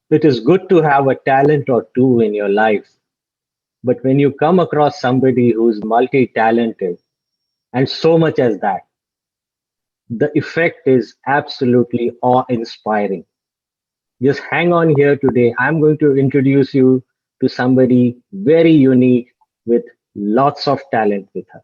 It is good to have a talent or two in your life, but when you come across somebody who's multi-talented and so much as that, the effect is absolutely awe-inspiring. Just hang on here today. I'm going to introduce you to somebody very unique with lots of talent with her.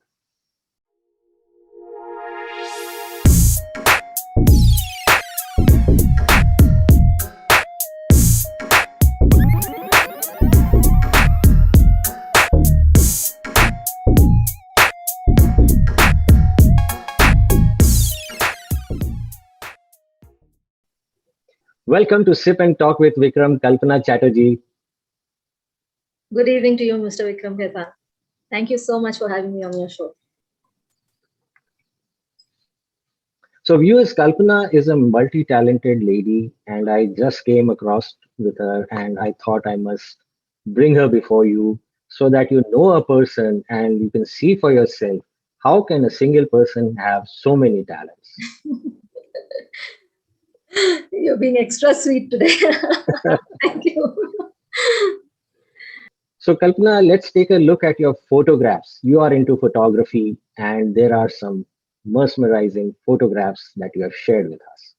Welcome to Sip and Talk with Vikram Kalpana Chatterjee. Good evening to you, Mr. Vikram Khaitan. Thank you so much for having me on your show. So, viewers, Kalpana is a multi talented lady, and I just came across with her, and I thought I must bring her before you so that you know a person and you can see for yourself how can a single person have so many talents. You're being extra sweet today. Thank you. So, Kalpana, let's take a look at your photographs. You are into photography, and there are some mesmerizing photographs that you have shared with us.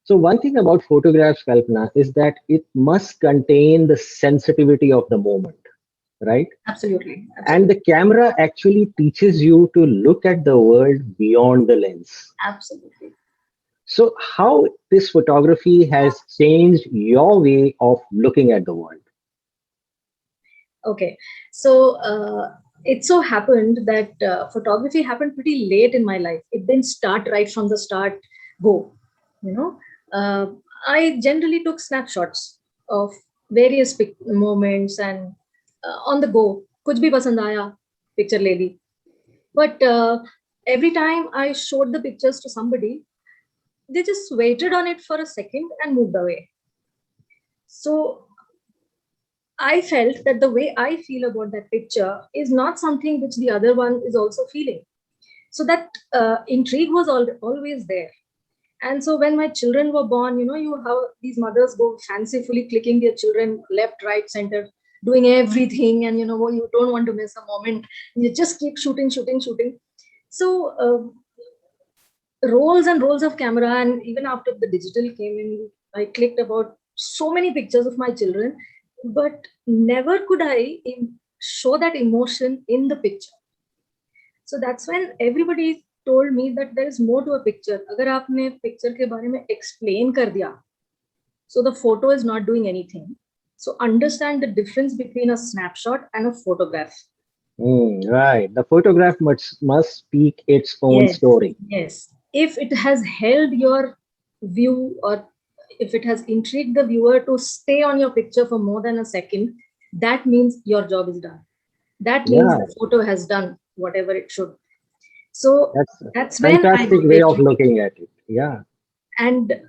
So, one thing about photographs, Kalpana, is that it must contain the sensitivity of the moment, right? Absolutely. And Absolutely. the camera actually teaches you to look at the world beyond the lens. Absolutely. So, how this photography has changed your way of looking at the world? Okay. So it so happened that photography happened pretty late in my life. It didn't start right from the start, go. You know, uh, I generally took snapshots of various moments and on the go. Kuch bhi pasand aaya, picture le li. But every time I showed the pictures to somebody, they just waited on it for a second and moved away. So I felt that the way I feel about that picture is not something which the other one is also feeling. So that intrigue was always there. And so when my children were born, you how these mothers go fancifully clicking their children left, right, center, doing everything, and you don't want to miss a moment. You just keep shooting, shooting, shooting. So rolls and rolls of camera, and even after the digital came in, I clicked about so many pictures of my children, but never could I show that emotion in the picture. So that's when everybody told me that there is more to a picture. Agar aapne picture ke bare mein explain kar diya, so the photo is not doing anything. So understand the difference between a snapshot and a photograph. Right. The photograph must speak its own Yes, story. yes. If it has held your view, or if it has intrigued the viewer to stay on your picture for more than a second, that means your job is done. That means Yeah, the photo has done whatever it should. So that's a that's when I fantastic way of rotated. looking at it. Yeah. And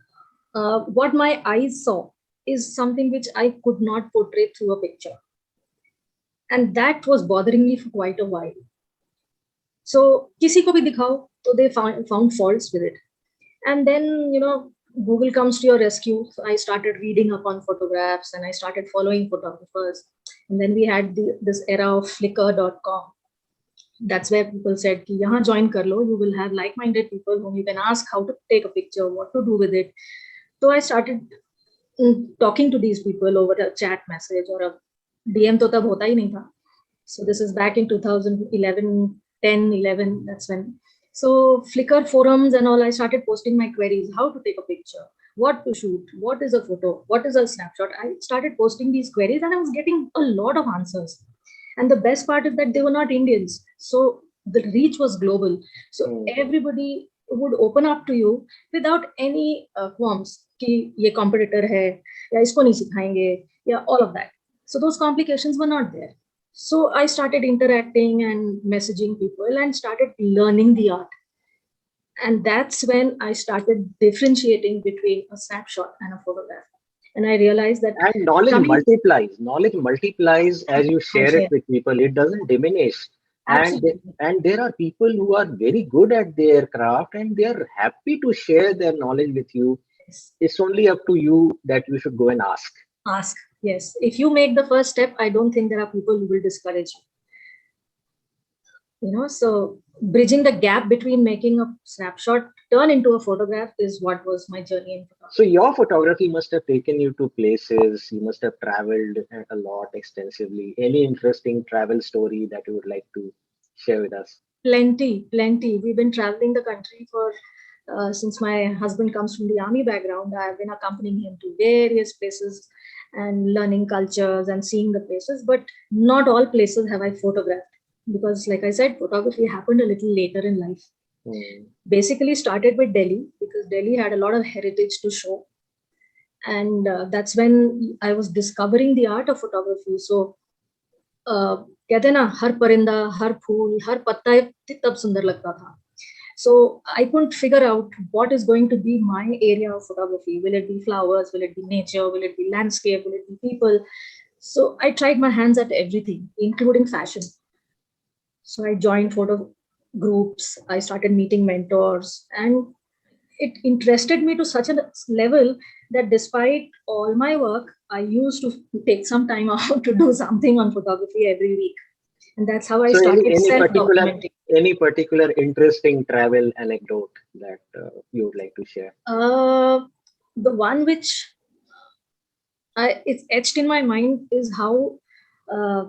what my eyes saw is something which I could not portray through a picture. And that was bothering me for quite a while. So किसी को भी दिखाओ, तो they found faults with it. And then, Google comes to your rescue. So I started reading up on photographs and I started following photographers. And then we had this era of flickr.com. That's where people said कि यहाँ join कर लो, you will have like-minded people whom you can ask how to take a picture, what to do with it. So I started talking to these people over a chat message or a DM. तो तब होता ही नहीं था. So this is back in 2011, 10, 11, that's when. So Flickr forums and all, I started posting my queries, how to take a picture, what to shoot, what is a photo, what is a snapshot. I started posting these queries and I was getting a lot of answers. And the best part is that they were not Indians. So the reach was global. So everybody would open up to you without any qualms कि ये competitor है या इसको नहीं सिखाएंगे या all of that. So those complications were not there. So I started interacting and messaging people and started learning the art. And that's when I started differentiating between a snapshot and a photograph. And I realized that And knowledge coming, multiplies. Knowledge multiplies as you share it with people. It doesn't diminish. and Absolutely. and there are people who are very good at their craft and they are happy to share their knowledge with you. Yes. It's only up to you that you should go and ask. Ask. Yes. If you make the first step, I don't think there are people who will discourage you. So bridging the gap between making a snapshot turn into a photograph is what was my journey in So photography. your photography must have taken you to places, you must have traveled a lot extensively. Any interesting travel story that you would like to share with us? Plenty. We've been traveling the country for since my husband comes from the army background. I've been accompanying him to various places and learning cultures and seeing the places, but not all places have I photographed because, like I said, photography happened a little later in life. Hmm. Basically, started with Delhi because Delhi had a lot of heritage to show, and that's when I was discovering the art of photography. So कहते हैं ना हर परिंदा हर फूल हर पत्ता तब सुंदर लगता था. So I couldn't figure out what is going to be my area of photography. Will it be flowers? Will it be nature? Will it be landscape? Will it be people? So I tried my hands at everything, including fashion. So I joined photo groups. I started meeting mentors, and it interested me to such a level that despite all my work, I used to take some time out to do something on photography every week. And that's how I So started any self particular documenting. interesting travel anecdote that you would like to share? The one which it's etched in my mind is how uh,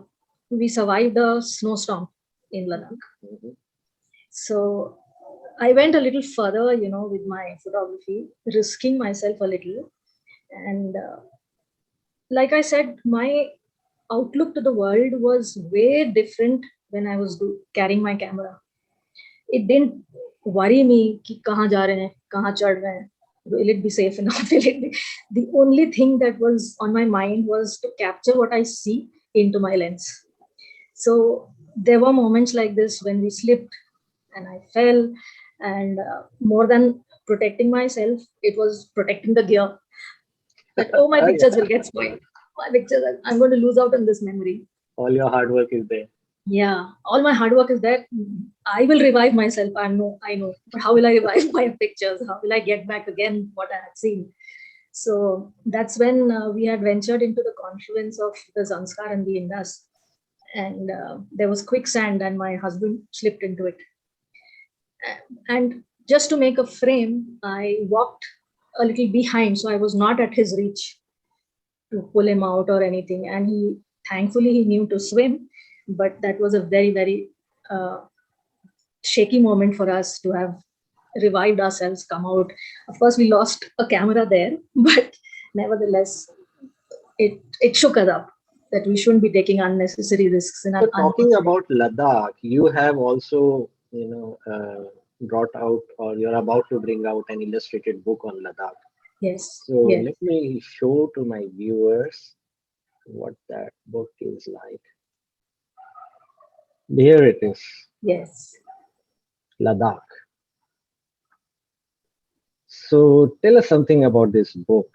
we survived a snowstorm in Ladakh. Mhm. So I went a little further, with my photography, risking myself a little. And like I said, my outlook to the world was way different when I was carrying my camera. It didn't worry me कि कहाँ जा रहे हैं, कहाँ चढ़ रहे हैं, will it be safe enough? Will it be? The only thing that was on my mind was to capture what I see into my lens. So there were moments like this when we slipped and I fell, and more than protecting myself, it was protecting the gear. That oh, my Oh, pictures yeah. will get spoiled. My pictures, I'm going to lose out on this memory. All your hard work is there. Yeah, all my hard work is that I will revive myself. I know, but how will I revive my pictures? How will I get back again what I had seen? So that's when we had ventured into the confluence of the Zanskar and the Indus, and there was quicksand, and my husband slipped into it. And just to make a frame, I walked a little behind, so I was not at his reach to pull him out or anything. And thankfully, he knew to swim, but that was a very, very uh, shaky moment for us to have revived ourselves, come out. Of course, we lost a camera there, but nevertheless, it shook us up that we shouldn't be taking unnecessary risks in So an talking unconfident. about Ladakh, you have also, brought out or you're about to bring out an illustrated book on Ladakh. Yes, So yes, let me show to my viewers what that book is like. Here it is, yes, Ladakh. So tell us something about this book.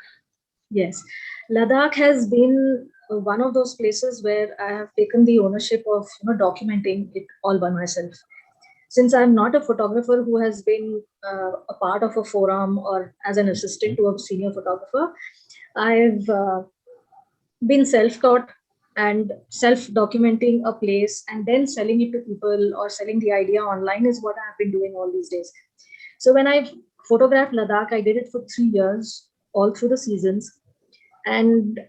yes. Ladakh has been one of those places where I have taken the ownership of documenting it all by myself. Since I'm not a photographer who has been a part of a forum or as an assistant to a senior photographer, I've been self-taught and self-documenting a place and then selling it to people or selling the idea online is what I've been doing all these days. So when I photographed Ladakh, I did it for 3 years, all through the seasons. And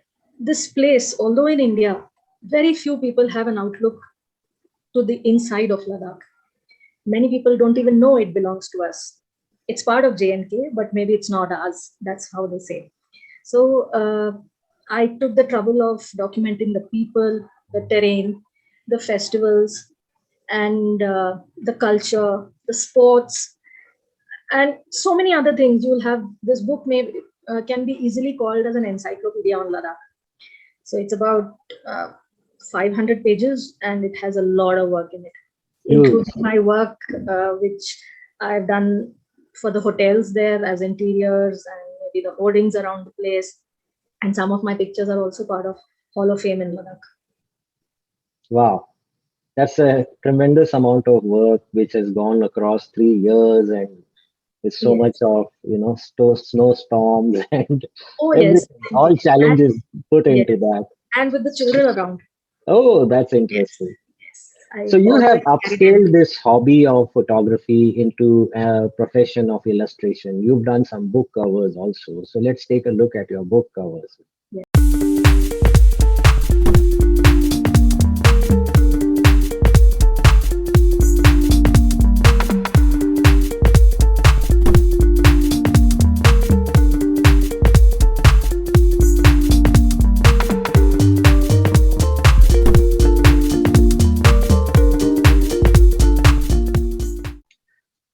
this place, although in India, very few people have an outlook to the inside of Ladakh. Many people don't even know it belongs to us. It's part of JNK, but maybe it's not ours. That's how they say. So I took the trouble of documenting the people, the terrain, the festivals, and the culture, the sports, and so many other things. You'll have this book may can be easily called as an encyclopedia on Ladakh. So it's about uh, 500 pages, and it has a lot of work in it, Huge. including my work, which I've done for the hotels there as interiors and maybe the hoardings around the place. And some of my pictures are also part of Hall of Fame in Ladakh. Wow. That's a tremendous amount of work which has gone across 3 years, and with so much Yes. of snowstorms and Oh yes, everything, plenty. all And challenges put yes, into that. and with the children around. Oh, that's Yes, interesting. yes. So I you have always carry them. upscaled this hobby of photography into a profession of illustration. You've done some book covers also. So let's take a look at your book covers. Yes.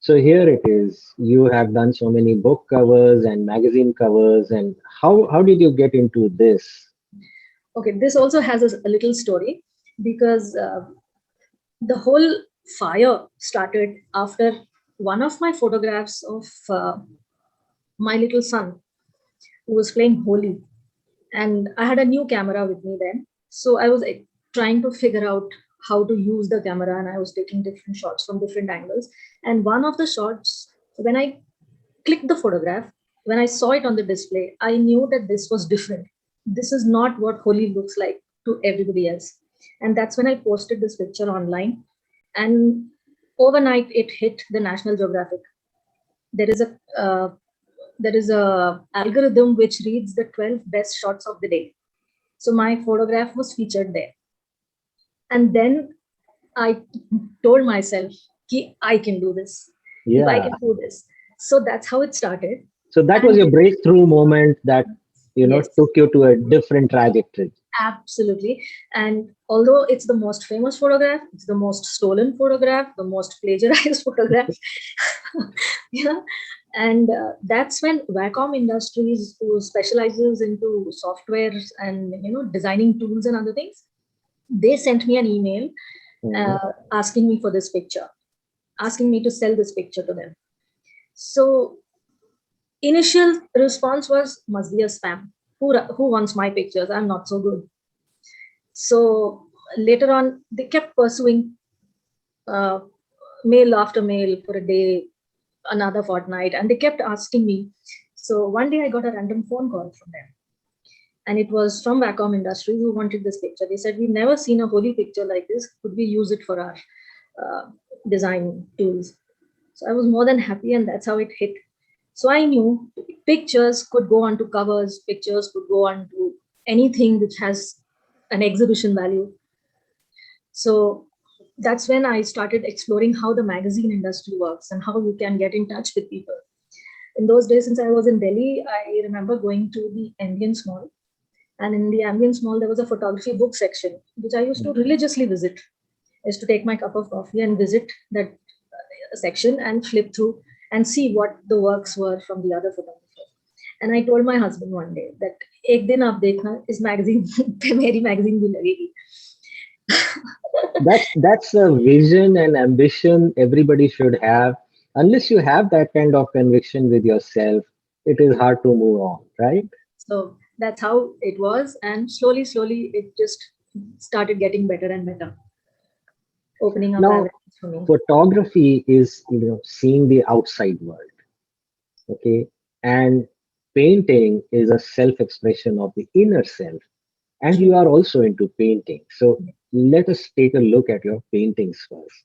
So here it is. You have done so many book covers and magazine covers, and how did you get into this? Okay, this also has a little story because the whole fire started after one of my photographs of my little son who was playing Holi. And I had a new camera with me then. So I was trying to figure out how to use the camera, and I was taking different shots from different angles. And one of the shots, when I clicked the photograph, when I saw it on the display, I knew that this was different. This is not what Holi looks like to everybody else. And that's when I posted this picture online. And overnight, it hit the National Geographic. There is a there is a algorithm which reads the 12 best shots of the day. So my photograph was featured there. And then I told myself, Ki, I can do this. If I Yeah. can do this. So that's how it started. So that was And your breakthrough moment that yes, took you to a different trajectory. absolutely. And although it's the most famous photograph, it's the most stolen photograph, the most plagiarized photograph. Yeah. And that's when Wacom Industries, who specializes into softwares and designing tools and other things, they sent me an email Mhm. asking me for this picture, asking me to sell this picture to them. So initial response was, must be a spam. Who wants my pictures? I'm not so good. So later on, they kept pursuing uh, mail after mail for a day, another fortnight, and they kept asking me. So one day I got a random phone call from them, and it was from Wacom Industries who wanted this picture. They said, "We've never seen a holy picture like this. Could we use it for our uh, design tools?" So I was more than happy, and that's how it hit. So I knew pictures could go onto covers, pictures could go onto anything which has an exhibition value. So that's when I started exploring how the magazine industry works and how you can get in touch with people. In those days, since I was in Delhi, I remember going to the Ambience Mall. And in the Ambience Mall, there was a photography book section, which I used to religiously visit. I used to take my cup of coffee and visit that section and flip through and see what the works were from the other photographers. And I told my husband one day that एक दिन आप देखना इस magazine पे मेरी magazine भी लगेगी. That's a vision and ambition everybody should have. Unless you have that kind of conviction with yourself, it is hard to move on, right? So that's how it was, and slowly, slowly, it just started getting better and better, opening up Now, avenues for me. photography is seeing the outside world, okay, and painting is a self-expression of the inner self, and you True. are also into painting. So let us take a look at your paintings first.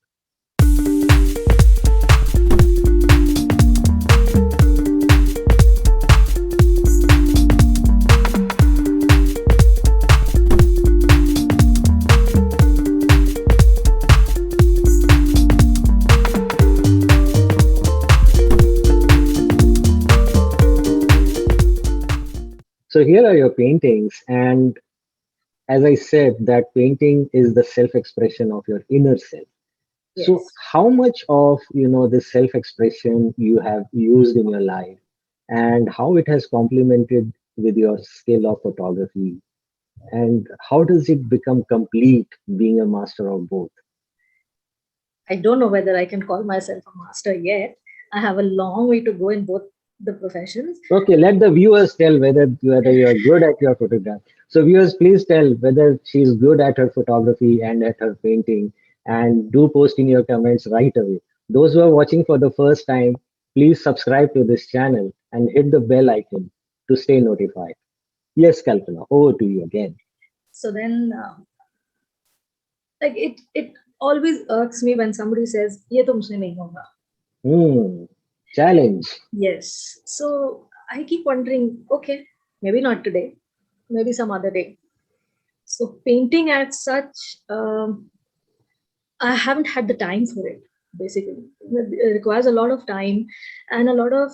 So here are your paintings, and as I said, that painting is the self-expression of your inner self. So Yes. how much of this self-expression you have used in your life, and how it has complemented with your skill of photography, and how does it become complete being a master of both? I don't know whether I can call myself a master yet. I have a long way to go in both the professions. Okay, let the viewers tell whether you are good at your photograph. So viewers, please tell whether she's good at her photography and at her painting. And do post in your comments right away. Those who are watching for the first time, please subscribe to this channel and hit the bell icon to stay notified. Yes, Kalpana, over to you again. So then, like it always irks me when somebody says, "ये तो मुझसे नहीं होगा." Hmm, challenge. Yes. So I keep wondering, okay, maybe not today, maybe some other day. So painting as such, I haven't had the time for it. Basically, it requires a lot of time and a lot of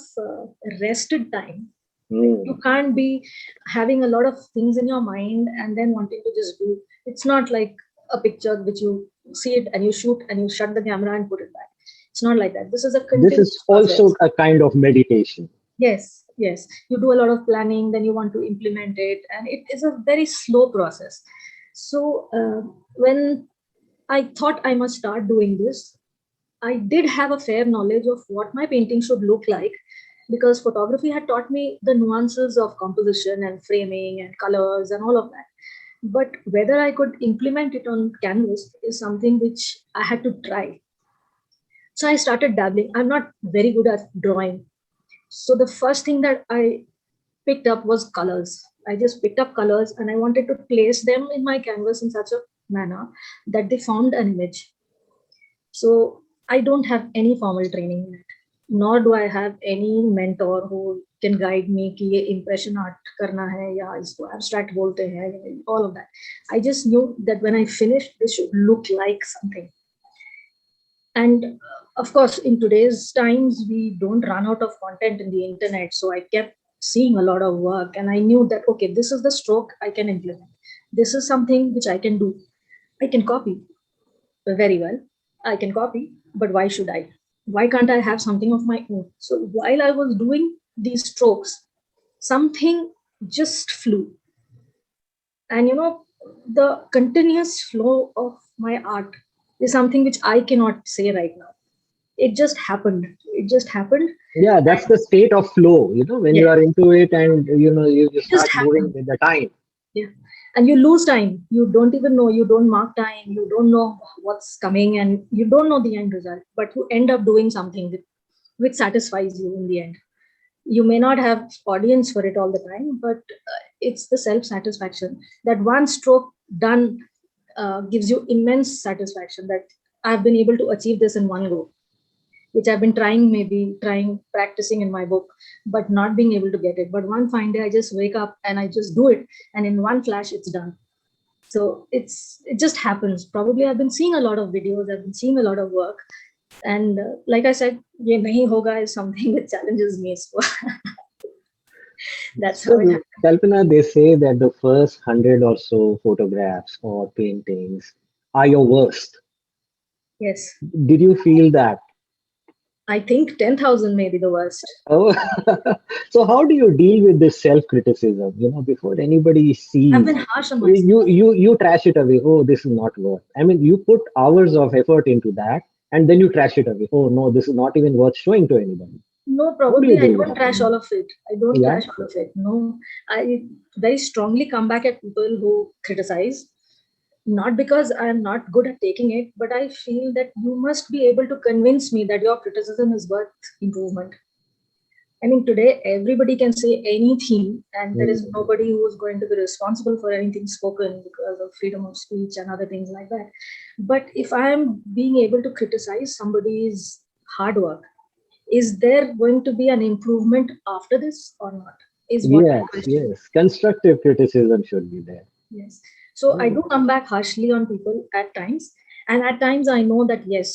rested time. Hmm. You can't be having a lot of things in your mind and then wanting to just do. It's not like a picture which you see it and you shoot and you shut the camera and put it back. It's not like that. This is a This continuous is process. also a kind of meditation. Yes, yes. You do a lot of planning, then you want to implement it, and it is a very slow process. So when I thought I must start doing this, I did have a fair knowledge of what my painting should look like because photography had taught me the nuances of composition and framing and colors and all of that. But whether I could implement it on canvas is something which I had to try. So I started dabbling. I'm not very good at drawing. So the first thing that I picked up was colors. I just picked up colors and I wanted to place them in my canvas in such a manner that they formed an image. So I don't have any formal training in it, nor do I have any mentor who can guide me कि ये impression art करना है या इसको abstract बोलते हैं, all of that. I just knew that when I finished, this should look like something. And of course, in today's times, we don't run out of content in the internet. So I kept seeing a lot of work and I knew that, okay, this is the stroke I can implement. This is something which I can do. I can copy very well. I can copy, but why should I? Why can't I have something of my own? So while I was doing these strokes, something just flew. And the continuous flow of my art is something which I cannot say right now. It just happened. It just happened. Yeah, that's the state of flow, when you Yeah, are into it and you it just start moving happened. with the time. Yeah. And you lose time. You don't even know. You don't mark time. You don't know what's coming and you don't know the end result. But you end up doing something which satisfies you in the end. You may not have audience for it all the time, but it's the self-satisfaction. That one stroke done gives you immense satisfaction that I've been able to achieve this in one go, which I've been practicing in my book, but not being able to get it. But one fine day, I just wake up and I just do it, and in one flash, it's done. So it just happens. Probably I've been seeing a lot of videos, I've been seeing a lot of work, and like I said, ye nahi hoga is something that challenges me. So that's how it So, happened. Kalpana, they say that the first 100 or so photographs or paintings are your worst. Yes, Did you feel that? I think 10,000 may be the worst. Oh, so how do you deal with this self-criticism? Before anybody I've sees, been harsh on myself. you trash it away. Oh, this is not worth. I mean, you put hours of effort into that, and then you trash it away. Oh no, this is not even worth showing to anybody. No, How do you probably I deal with don't that? trash all of it. I don't Yeah. trash all of it. No, I very strongly come back at people who criticize, not because I'm not good at taking it, but I feel that you must be able to convince me that your criticism is worth improvement. I mean, today everybody can say anything, and there is Hmm. nobody who is going to be responsible for anything spoken because of freedom of speech and other things like that. But if I am being able to criticize somebody's hard work, is there going to be an improvement after this or not? Is what I Yes, question. yes. Constructive criticism should be there. Yes. So I Hmm. do come back harshly on people at times. And at times I know that, yes,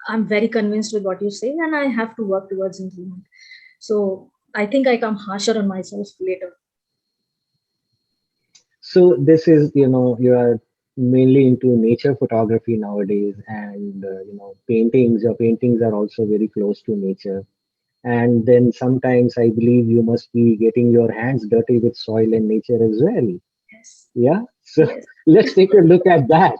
I'm very convinced with what you say and I have to work towards improvement. So I think I come harsher on myself later. So this is, you are mainly into nature photography nowadays, and paintings. Your paintings are also very close to nature. And then sometimes I believe you must be getting your hands dirty with soil and nature as well. Yes. Yeah. So Yes. let's take a look at that.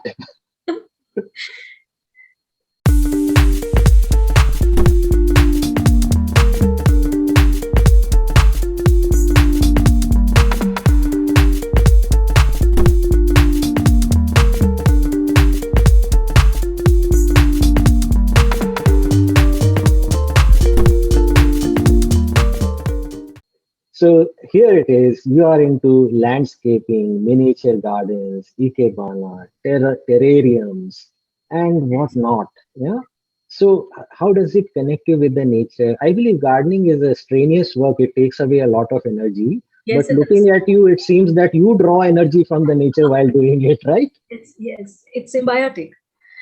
So here it is. You are into landscaping, miniature gardens, ikebana, terrariums, and whatnot. Yeah. So how does it connect you with the nature? I believe gardening is a strenuous work. It takes away a lot of energy. Yes, But it does. looking at you, it seems that you draw energy from the nature while doing it, right? It's yes, it's symbiotic.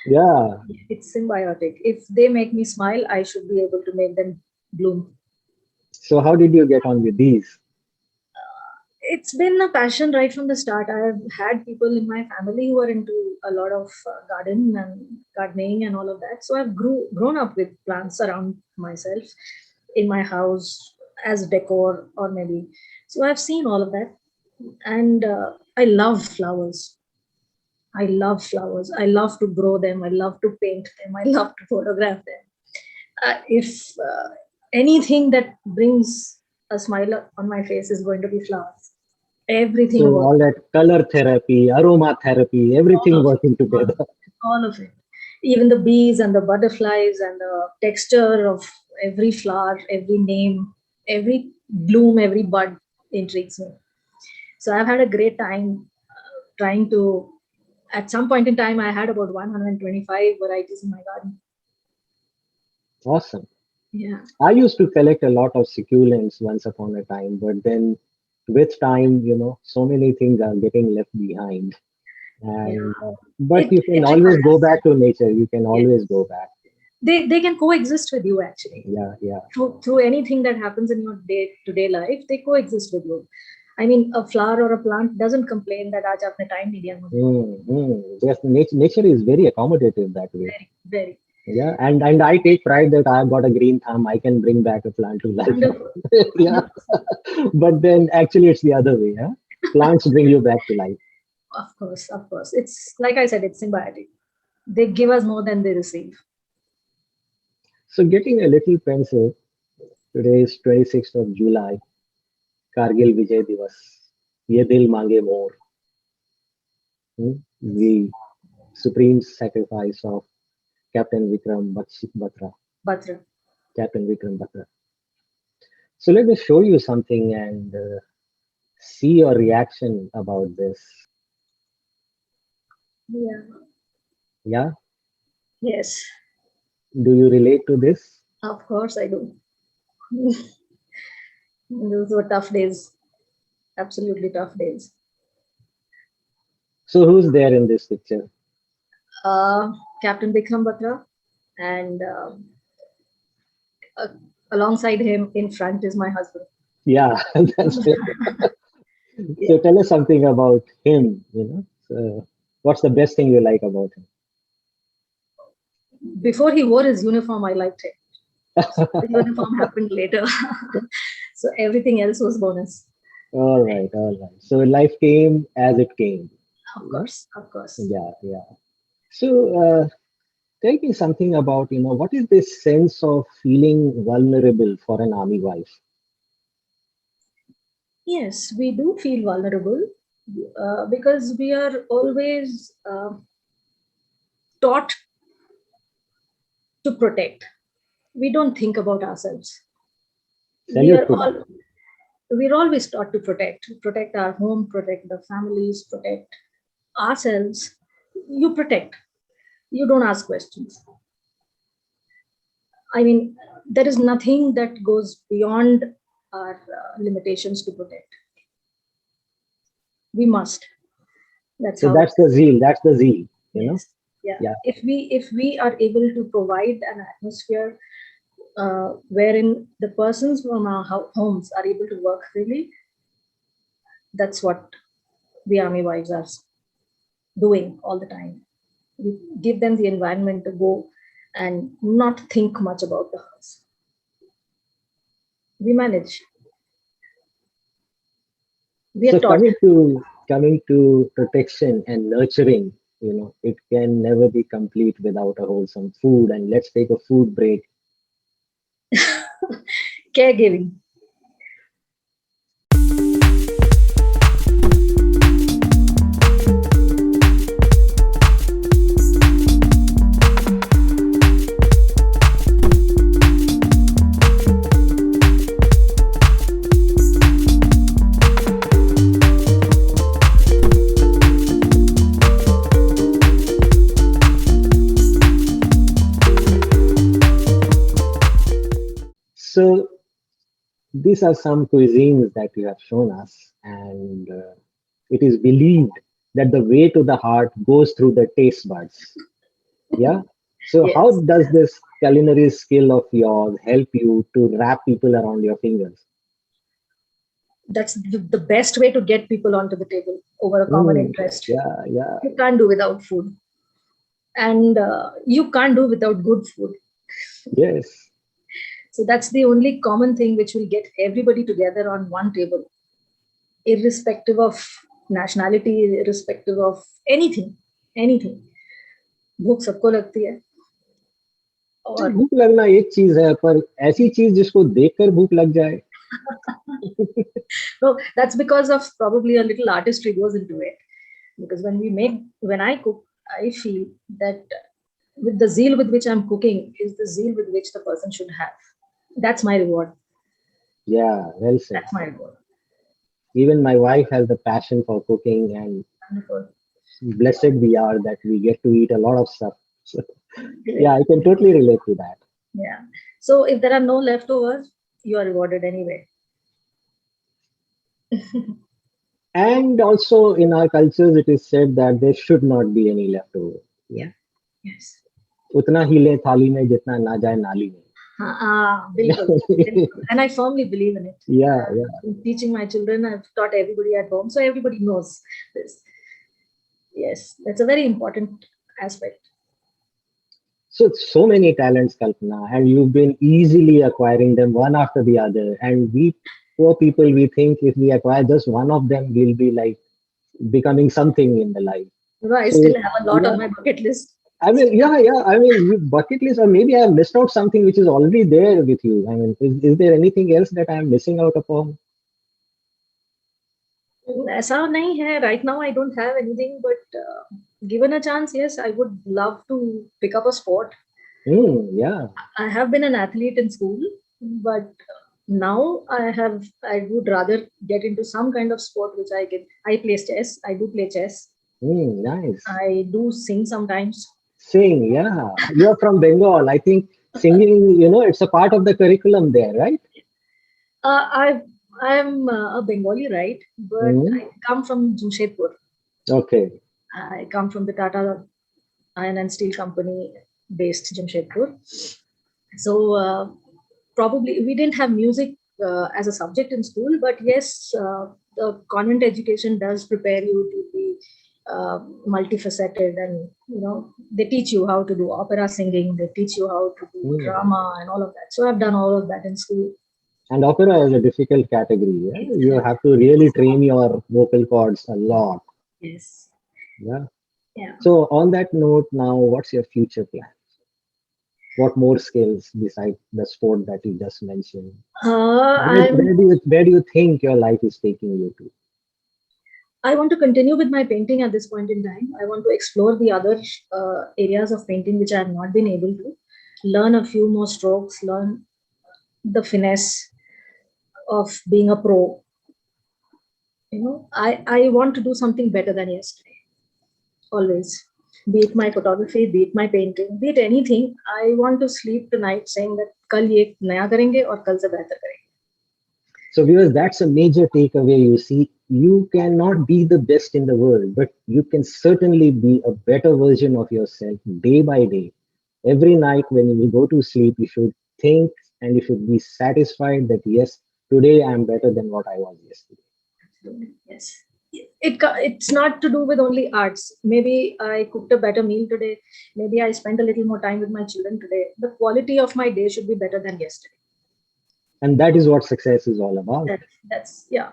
Yeah. It's symbiotic. If they make me smile, I should be able to make them bloom. So how did you get on with these? It's been a passion right from the start. I've had people in my family who are into a lot of gardening and all of that. So I've grown up with plants around myself in my house as decor or maybe. So I've seen all of that, and I love flowers. I love flowers. I love to grow them. I love to paint them. I love to photograph them. If anything that brings a smile on my face is going to be flowers. So Everything about all that color therapy, aromatherapy, all everything of working it, together. all of it. Even the bees and the butterflies and the texture of every flower, every name, every bloom, every bud intrigues me. So I've had a great time trying to. At some point in time, I had about 125 varieties in my garden. Awesome. Yeah, I used to collect a lot of succulents once upon a time, but then with time, so many things are getting left behind. yeah. And but you can It always go requires. back to nature. You can Yeah. always go back. They can coexist with you actually. Yeah, yeah. Through anything that happens in your day-to-day life, they coexist with you. I mean, a flower or a plant doesn't complain that आज आपने time नहीं दिया मुझे. Yes, nature is very accommodative that way. Very, very Yeah, and I take pride that I've got a green thumb. I can bring back a plant to life. wonderful. Yeah, but then actually it's the other way. Huh? Plants bring you back to life. Of course, of course. It's like I said, it's symbiotic. They give us more than they receive. So getting a little pensive. Today is 26th of July. Kargil Vijay Divas. Ye dil mange more. The supreme sacrifice of Captain Vikram Batra. Batra. Captain Vikram Batra. So let me show you something and see your reaction about this. Yeah. Yeah, Yes. do you relate to this? Of course I do. Those were tough days. Absolutely tough days. So who's there in this picture? Uh, Captain Vikram Batra, and uh, alongside him in front is my husband. Yeah, that's it. So tell us something about him. So what's the best thing you like about him? Before he wore his uniform, I liked him. The uniform happened later. So everything else was bonus. All right, all right. So life came as it came. Of Yeah, course, of course. yeah, yeah. So tell me something about, what is this sense of feeling vulnerable for an army wife? Yes, we do feel vulnerable because we are always taught to protect. We don't think about ourselves. We Salute are to that. all we're always taught to protect our home, protect the families, protect ourselves. You protect. You don't ask questions. I mean, there is nothing that goes beyond our limitations to protect. We must. That's So how. that's the zeal. That's the zeal. You know. Yes. Yeah. Yeah. If we are able to provide an atmosphere wherein the persons from our homes are able to work freely, that's what the army wives are doing all the time. We give them the environment to go and not think much about the house. We manage. We are So taught. coming to protection and nurturing, it can never be complete without a wholesome food. And let's take a food break. Caregiving. So these are some cuisines that you have shown us, and it is believed that the way to the heart goes through the taste buds. Yeah. So how Yes, does this culinary skill of yours help you to wrap people around your fingers? that's the best way to get people onto the table over a common Mm, interest. yeah, yeah, You can't do without food, and you can't do without good food. yes. So that's the only common thing which will get everybody together on one table, irrespective of nationality, irrespective of anything, anything. भूख सबको लगती है और भूख लगना एक चीज है, पर ऐसी चीज जिसको देखकर भूख लग जाए. no, that's because of probably a little artistry goes into it. Because when I cook, I feel that with the zeal with which I'm cooking is the zeal with which the person should have. That's my reward. Yeah, well said. That's my reward. Even my wife has a passion for cooking, and Wonderful. blessed we are that we get to eat a lot of stuff. So, yeah, Great. I can totally relate to that. Yeah. So if there are no leftovers, you are rewarded anyway. And also in our cultures, it is said that there should not be any leftover. Yeah. Yeah. Yes. उतना ही ले थाली में जितना ना जाए नाली में. Bilkul, bilkul. And I firmly believe in it. Yeah, yeah. In teaching my children, I've taught everybody at home, so everybody knows this. Yes, that's a very important aspect. So many talents, Kalpana, and you've been easily acquiring them one after the other. And we poor people, we think if we acquire just one of them, we'll be like becoming something in the life. I So still have a lot yeah, on my bucket list. I mean, yeah, yeah. I mean, you bucket list, or maybe I have missed out something which is already there with you. I mean, is there anything else that I am missing out upon? ऐसा नहीं है. Right now, I don't have anything, but given a chance, yes, I would love to pick up a sport. Yeah. I have been an athlete in school, but now I would rather get into some kind of sport which I can. I play chess. I do play chess. Nice. I do sing sometimes. Sing, yeah. You are from Bengal. I think singing, it's a part of the curriculum there, right? I I'm a Bengali, right? But Mm, I come from Jamshedpur. okay. I come from the Tata Iron and Steel Company based Jamshedpur. So probably we didn't have music as a subject in school, but yes, the convent education does prepare you to be multifaceted, and they teach you how to do opera singing, they teach you how to do Mm. drama and all of that. So I've done all of that in school. And opera is a difficult category. Yeah? Yes, You have to really train your vocal cords a lot. yes, Yeah. yeah. So on that note, now what's your future plan? What more skills besides the sport that you just mentioned? Where, I'm where do you where do you think your life is taking you to? I want to continue with my painting at this point in time. I want to explore the other areas of painting which I have not been able to. Learn a few more strokes, learn the finesse of being a pro. I want to do something better than yesterday. Always. Be it my photography, be it my painting, be it anything. I want to sleep tonight saying that कल ये नया करेंगे और कल से बेहतर करेंगे. So, viewers, that's a major takeaway. You see, you cannot be the best in the world, but you can certainly be a better version of yourself day by day. Every night when you go to sleep, you should think and you should be satisfied that, yes, today I am better than what I was yesterday. Yes. It's not to do with only arts. Maybe I cooked a better meal today. Maybe I spent a little more time with my children today. The quality of my day should be better than yesterday. And that is what success is all about. That's yeah.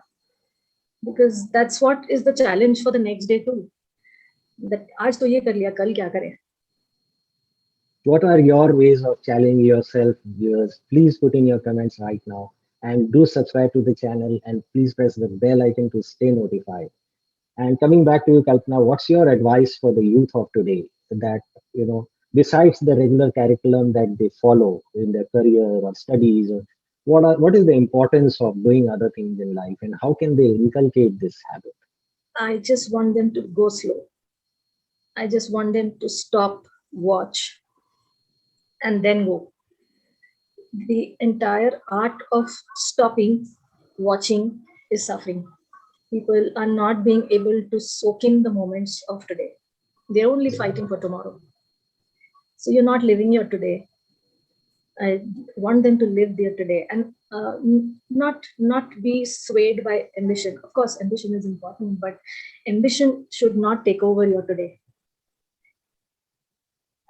Because that's what is the challenge for the next day too. That आज तो ये कर लिया, कल क्या करें? What are your ways of challenging yourself, viewers? Please put in your comments right now. And do subscribe to the channel and please press the bell icon to stay notified. And coming back to you, Kalpana, what's your advice for the youth of today that, besides the regular curriculum that they follow in their career or studies, or what is the importance of doing other things in life and how can they inculcate this habit? I just want them to go slow. I just want them to stop, watch, and then go. the entire art of stopping watching is suffering. People are not being able to soak in the moments of today. They're only fighting for tomorrow. So you're not living your today. I want them to live their today and not be swayed by ambition. Of course, ambition is important, but ambition should not take over your today.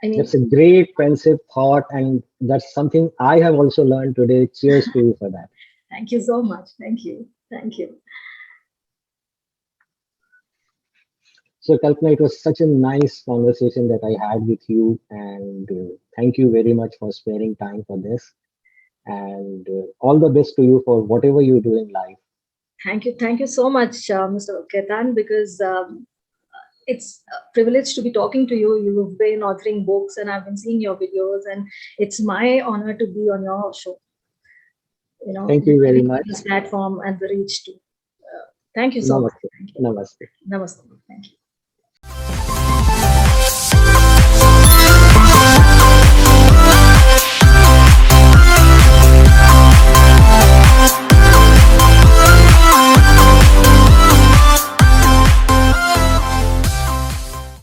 I That's mean, a great pensive thought, and that's something I have also learned today. Cheers to you for that. thank you so much. Thank you. Thank you. So, Kalpana, it was such a nice conversation that I had with you, and thank you very much for sparing time for this. And all the best to you for whatever you do in life. Thank you. Thank you so much, Mr. Khaitan, because it's a privilege to be talking to you. You've been authoring books and I've been seeing your videos, and it's my honor to be on your show, Thank you very giving much. this platform and the reach to. Thank you so much. Namaste. Thank you. Namaste. Namaste. Thank you.